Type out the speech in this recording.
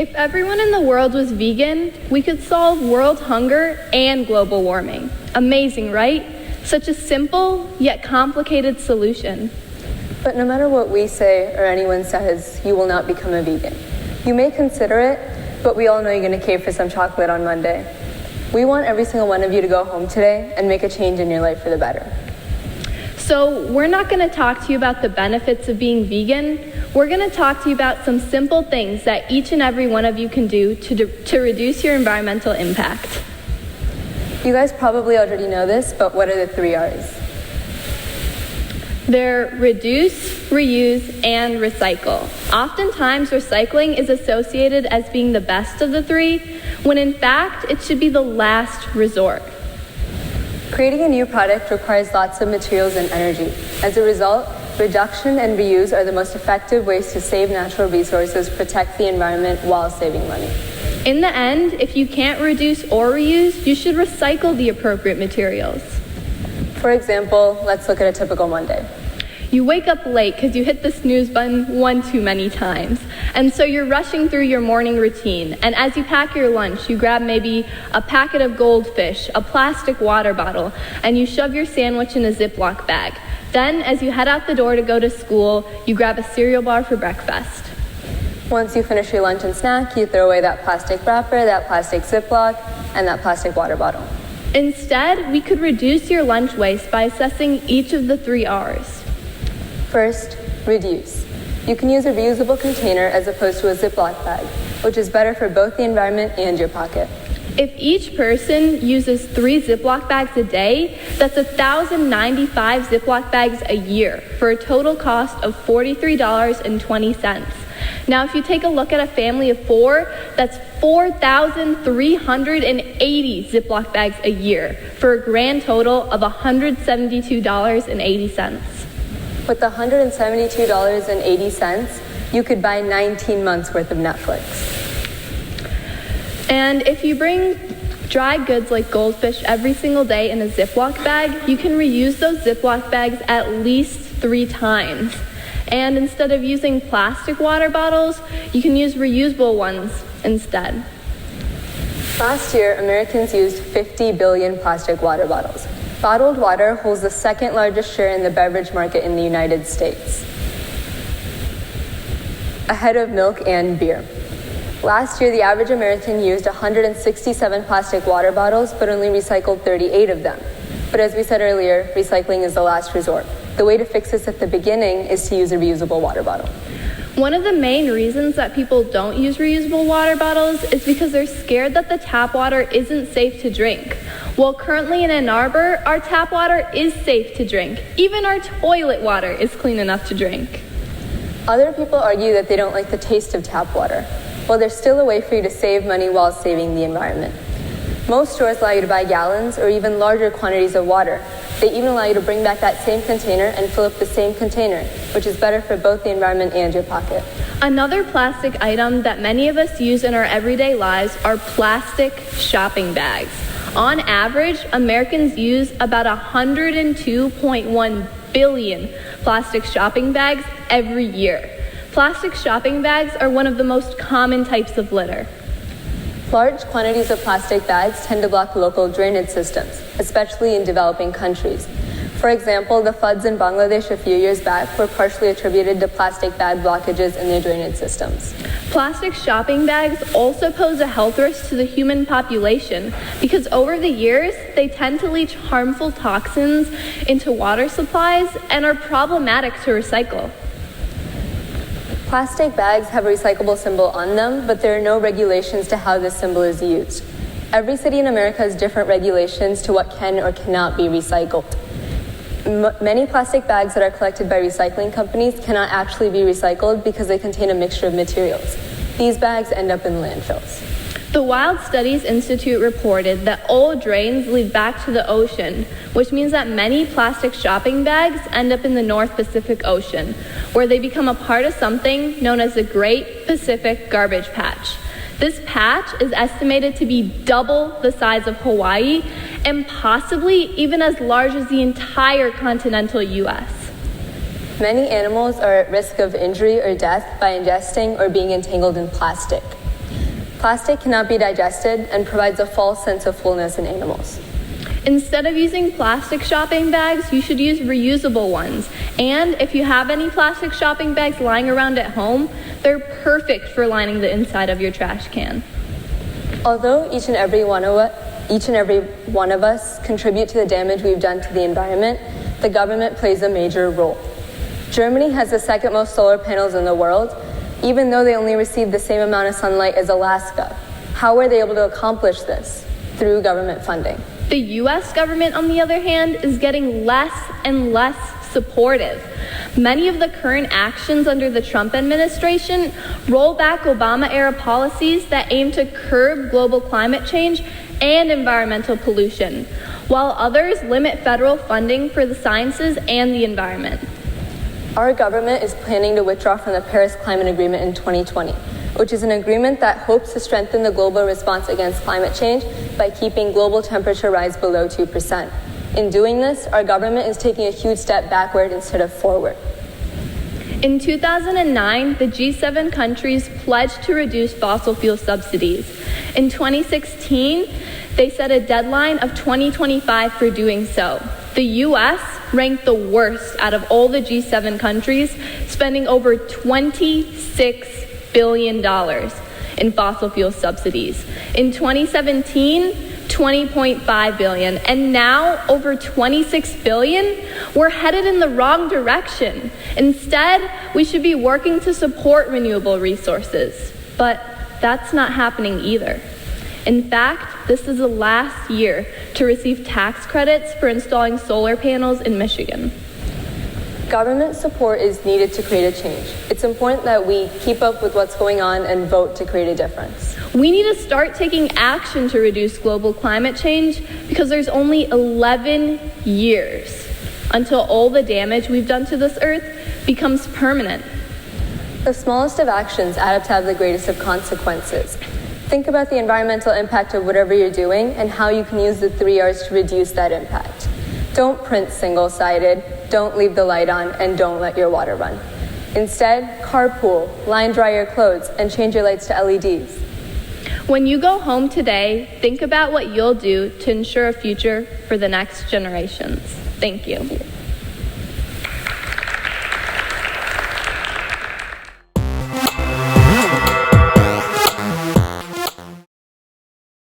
If everyone in the world was vegan, we could solve world hunger and global warming. Amazing, right? Such a simple yet complicated solution. But no matter what we say or anyone says, you will not become a vegan. You may consider it, but we all know you're going to crave for some chocolate on Monday. We want every single one of you to go home today and make a change in your life for the better. So we're not going to talk to you about the benefits of being vegan. We're going to talk to you about some simple things that each and every one of you can do to reduce your environmental impact. You guys probably already know this, but what are the 3 R's? They're reduce, reuse, and recycle. Oftentimes, recycling is associated as being the best of the 3, when in fact, it should be the last resort. Creating a new product requires lots of materials and energy. As a result, reduction and reuse are the most effective ways to save natural resources, protect the environment while saving money. In the end, if you can't reduce or reuse, you should recycle the appropriate materials. For example, let's look at a typical Monday. You wake up late because you hit the snooze button one too many times. And so you're rushing through your morning routine. And as you pack your lunch, you grab maybe a packet of goldfish, a plastic water bottle, and you shove your sandwich in a Ziploc bag. Then, as you head out the door to go to school, you grab a cereal bar for breakfast. Once you finish your lunch and snack, you throw away that plastic wrapper, that plastic Ziploc, and that plastic water bottle. Instead, we could reduce your lunch waste by assessing each of the 3 R's. First, reduce. You can use a reusable container as opposed to a Ziploc bag, which is better for both the environment and your pocket. If each person uses 3 Ziploc bags a day, that's 1,095 Ziploc bags a year for a total cost of $43.20. Now, if you take a look at a family of 4, that's 4,380 Ziploc bags a year for a grand total of $172.80. With the $172.80, you could buy 19 months worth of Netflix. And if you bring dry goods like goldfish every single day in a Ziploc bag, you can reuse those Ziploc bags at least 3 times. And instead of using plastic water bottles, you can use reusable ones instead. Last year, Americans used 50 billion plastic water bottles. Bottled water holds the 2nd largest share in the beverage market in the United States, ahead of milk and beer. Last year, the average American used 167 plastic water bottles, but only recycled 38 of them. But as we said earlier, recycling is the last resort. The way to fix this at the beginning is to use a reusable water bottle. One of the main reasons that people don't use reusable water bottles is because they're scared that the tap water isn't safe to drink. Well, currently in Ann Arbor, our tap water is safe to drink. Even our toilet water is clean enough to drink. Other people argue that they don't like the taste of tap water. Well, there's still a way for you to save money while saving the environment. Most stores allow you to buy gallons or even larger quantities of water. They even allow you to bring back that same container and fill up the same container, which is better for both the environment and your pocket. Another plastic item that many of us use in our everyday lives are plastic shopping bags. On average, Americans use about 102.1 billion plastic shopping bags every year. Plastic shopping bags are one of the most common types of litter. Large quantities of plastic bags tend to block local drainage systems, especially in developing countries. For example, the floods in Bangladesh a few years back were partially attributed to plastic bag blockages in their drainage systems. Plastic shopping bags also pose a health risk to the human population because over the years, they tend to leach harmful toxins into water supplies and are problematic to recycle. Plastic bags have a recyclable symbol on them, but there are no regulations to how this symbol is used. Every city in America has different regulations to what can or cannot be recycled. Many plastic bags that are collected by recycling companies cannot actually be recycled because they contain a mixture of materials. These bags end up in landfills. The Wild Studies Institute reported that old drains lead back to the ocean, which means that many plastic shopping bags end up in the North Pacific Ocean, where they become a part of something known as the Great Pacific Garbage Patch. This patch is estimated to be double the size of Hawaii and possibly even as large as the entire continental U.S. Many animals are at risk of injury or death by ingesting or being entangled in plastic. Plastic cannot be digested and provides a false sense of fullness in animals. Instead of using plastic shopping bags, you should use reusable ones. And if you have any plastic shopping bags lying around at home, they're perfect for lining the inside of your trash can. Although each and every one of us contribute to the damage we've done to the environment, the government plays a major role. Germany has the second most solar panels in the world, even though they only receive the same amount of sunlight as Alaska. How were they able to accomplish this? Through government funding. The US government, on the other hand, is getting less and less supportive. Many of the current actions under the Trump administration roll back Obama-era policies that aim to curb global climate change and environmental pollution, while others limit federal funding for the sciences and the environment. Our government is planning to withdraw from the Paris Climate Agreement in 2020, which is an agreement that hopes to strengthen the global response against climate change by keeping global temperature rise below 2%. In doing this, our government is taking a huge step backward instead of forward. In 2009, the G7 countries pledged to reduce fossil fuel subsidies. In 2016, they set a deadline of 2025 for doing so. The US ranked the worst out of all the G7 countries, spending over $26 billion in fossil fuel subsidies. In 2017, $20.5 billion, and now over $26 billion. We're headed in the wrong direction. Instead, we should be working to support renewable resources, but that's not happening either. In fact, this is the last year to receive tax credits for installing solar panels in Michigan. Government support is needed to create a change. It's important that we keep up with what's going on and vote to create a difference. We need to start taking action to reduce global climate change because there's only 11 years until all the damage we've done to this earth becomes permanent. The smallest of actions add up to have the greatest of consequences. Think about the environmental impact of whatever you're doing and how you can use the 3 R's to reduce that impact. Don't print single-sided, don't leave the light on, and don't let your water run. Instead, carpool, line dry your clothes, and change your lights to LEDs. When you go home today, think about what you'll do to ensure a future for the next generations. Thank you.